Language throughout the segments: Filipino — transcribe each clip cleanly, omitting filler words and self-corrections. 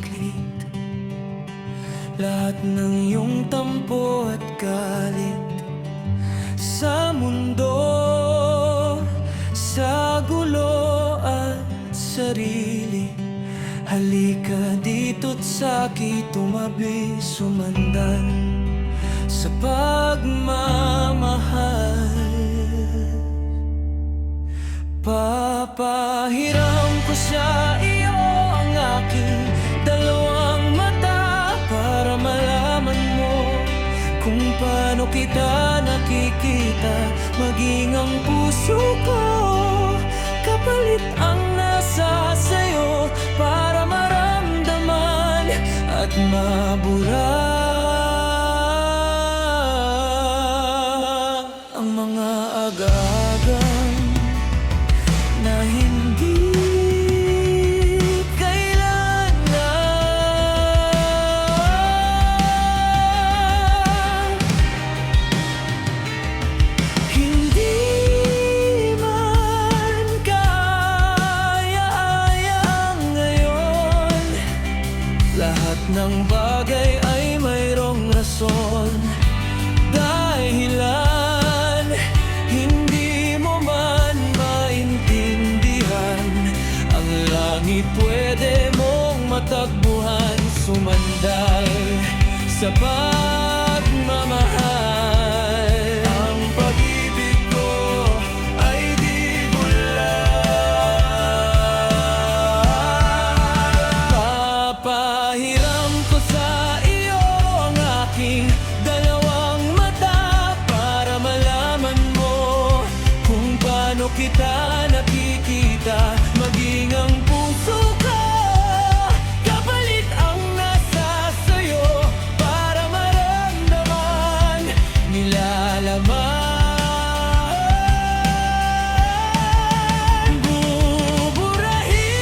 saglit. Lahat ng iyong tampo at galit sa mundo, sa gulo at sarili. Halika dito't sa'ki tumabi, sumandan sa pagmamahal. Papahiram ko sa iyo ang aking dalawang mata para malaman mo kung paano kita nakikita. Maging ang puso ko kapalit ang nasa sayo para maramdaman at mabura ang mga aga-agang na hindi kailangan. Hindi man kaya-aya ang ngayon. Lahat ng bagay ay mayroong rason, dahilan. Hindi mo man maintindihan, ang langit pwede mong matagpuan. Sumandal sa pagmamahal. Ang pag-ibig ko ay di bulag. Papahiram ko sa iyo ang aking dalawang mata para malaman mo kung paano kita nakikita. Maging ang puso ko kapalit ang nasa sayo para maramdaman, nilalaman. Buburahin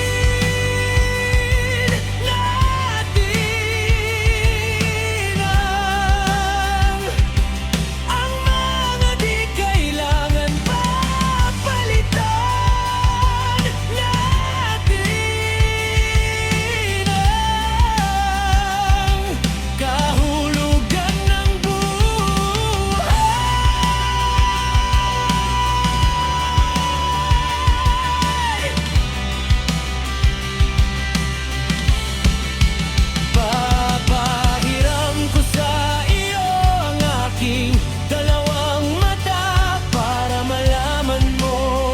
natin ang mga di kailangan. Papalitan natin ang kahulugan ng buhay. Papahiram ko sa iyo ang aking dalawang mata para malaman mo.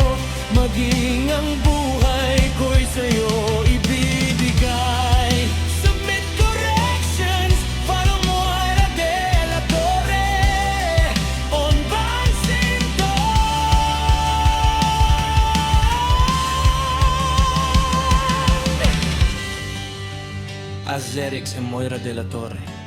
Maging ang buhay ko'y sa'yo ibibigay. Submit corrections, follow Moira de la Torre on Bansinto. Azerix and Moira de la Torre.